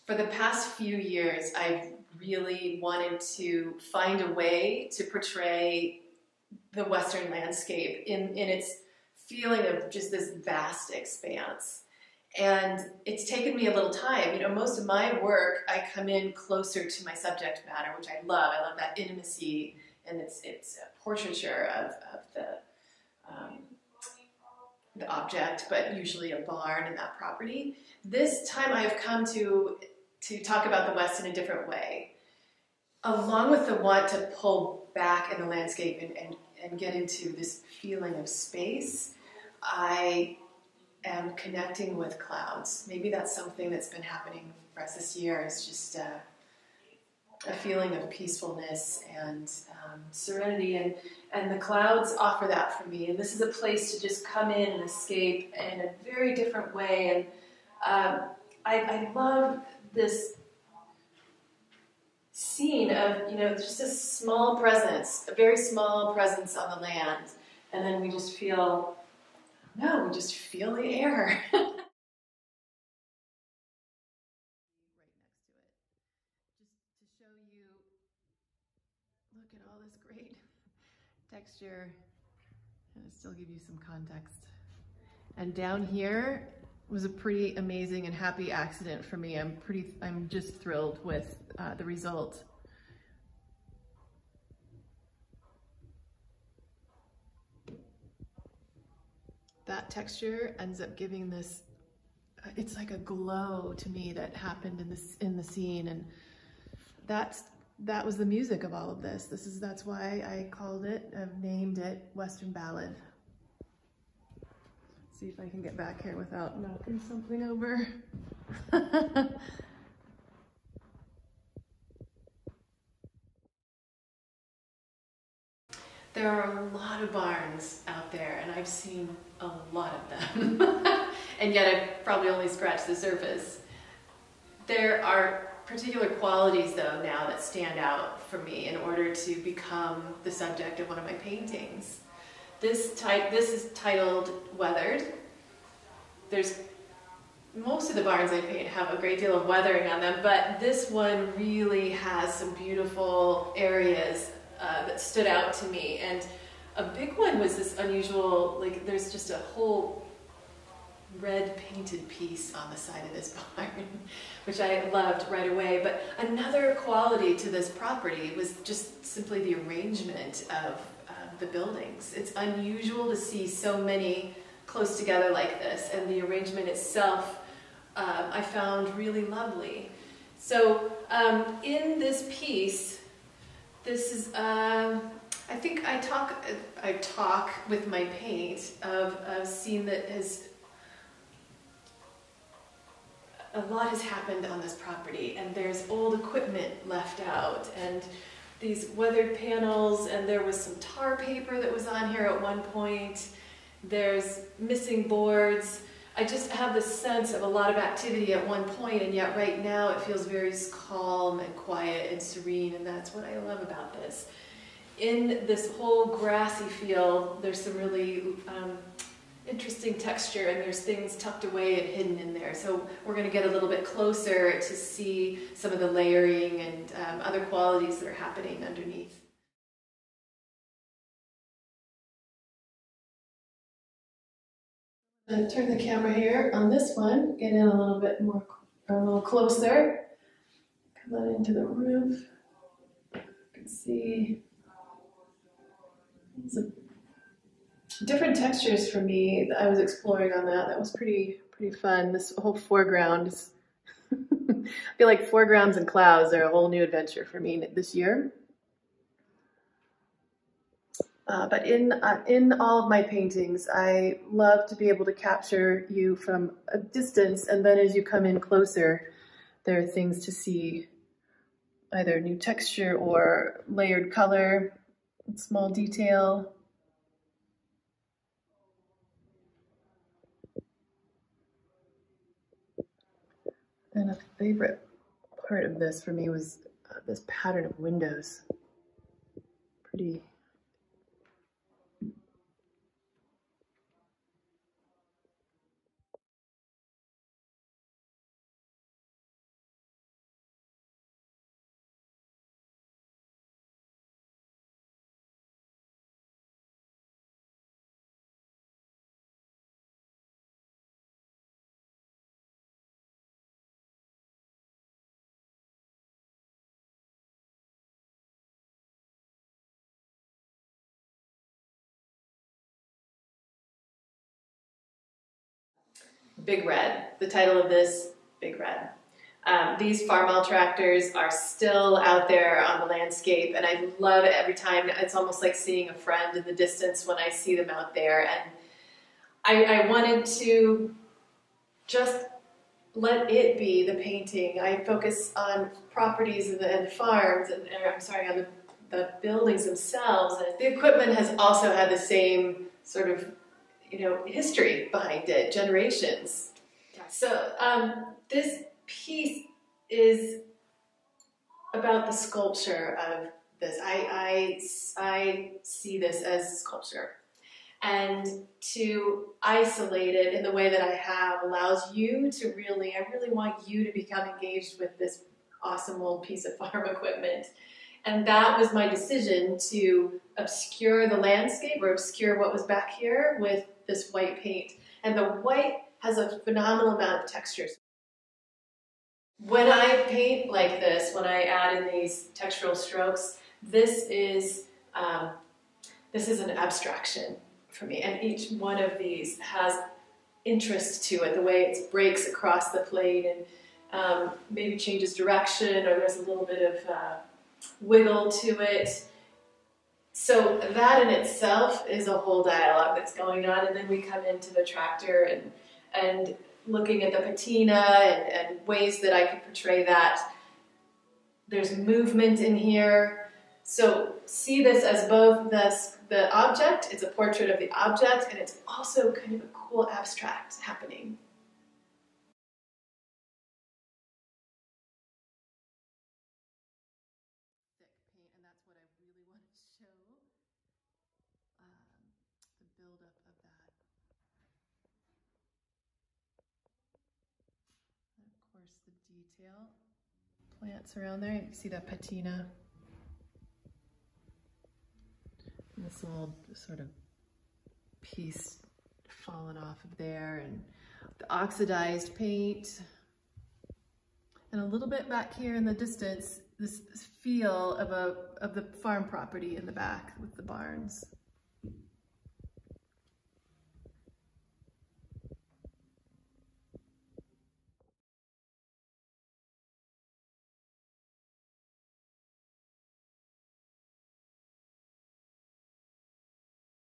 For the past few years, I've really wanted to find a way to portray the Western landscape in its feeling of just this vast expanse. And it's taken me a little time. You know, most of my work, I come in closer to my subject matter, which I love. I love that intimacy, and it's a portraiture of the object, but usually a barn and that property. This time I have come to talk about the West in a different way, along with the want to pull back in the landscape and get into this feeling of space. I am connecting with clouds. Maybe that's something that's been happening for us this year. It's just a feeling of peacefulness and serenity, and the clouds offer that for me. And this is a place to just come in and escape in a very different way. And I love this scene of, you know, just a small presence, a very small presence on the land, and then we just feel, no, we just feel the air. Look at all this great texture, and still give you some context. And down here was a pretty amazing and happy accident for me. I'm just thrilled with the result. That texture ends up giving this, it's like a glow to me that happened in the scene, and that was the music of all of this. That's why I called it, I've named it Western Ballad. Let's see if I can get back here without knocking something over. There are a lot of barns out there, and I've seen a lot of them. And yet I've probably only scratched the surface. There are particular qualities, though, now that stand out for me in order to become the subject of one of my paintings. This is titled Weathered. Most of the barns I paint have a great deal of weathering on them, but this one really has some beautiful areas that stood out to me. And a big one was this unusual, like, there's just a whole red painted piece on the side of this barn, which I loved right away. But another quality to this property was just simply the arrangement of the buildings. It's unusual to see so many close together like this, and the arrangement itself I found really lovely. So in this piece, this is I think I talk with my paint of a scene that has, a lot has happened on this property, and there's old equipment left out, and these weathered panels, and there was some tar paper that was on here at one point. There's missing boards. I just have this sense of a lot of activity at one point, and yet right now it feels very calm and quiet and serene, and that's what I love about this. In this whole grassy field, there's some really interesting texture, and there's things tucked away and hidden in there. So we're going to get a little bit closer to see some of the layering and other qualities that are happening underneath. I'm going to turn the camera here on this one, get in a little bit more, a little closer. Come on into the roof. You can see some different textures for me that I was exploring on that. That was pretty fun. This whole foreground is I feel like foregrounds and clouds are a whole new adventure for me this year. But in all of my paintings, I love to be able to capture you from a distance, and then as you come in closer, there are things to see, either new texture or layered color, small detail. And a favorite part of this for me was this pattern of windows. Pretty Big Red. The title of this, Big Red. These farmall tractors are still out there on the landscape, and I love it every time. It's almost like seeing a friend in the distance when I see them out there. And I wanted to just let it be the painting. I focus on properties and farms, and I'm sorry, on the buildings themselves. And the equipment has also had the same sort of, history behind it, generations. So this piece is about the sculpture of this. I see this as sculpture. And to isolate it in the way that I have allows you to I really want you to become engaged with this awesome old piece of farm equipment. And that was my decision, to obscure the landscape, or obscure what was back here, with this white paint. And the white has a phenomenal amount of textures. When I paint like this, when I add in these textural strokes, this is an abstraction for me. And each one of these has interest to it, the way it breaks across the plate and maybe changes direction, or there's a little bit of wiggle to it. So that in itself is a whole dialogue that's going on, and then we come into the tractor and looking at the patina and ways that I could portray that. There's movement in here. So see this as both the object, it's a portrait of the object, and it's also kind of a cool abstract happening. And that's what I really want to show, the buildup of that. And of course, the detail. Plants around there, you can see that patina. And this little sort of piece fallen off of there, and the oxidized paint. And a little bit back here in the distance, this feel of the farm property in the back with the barns.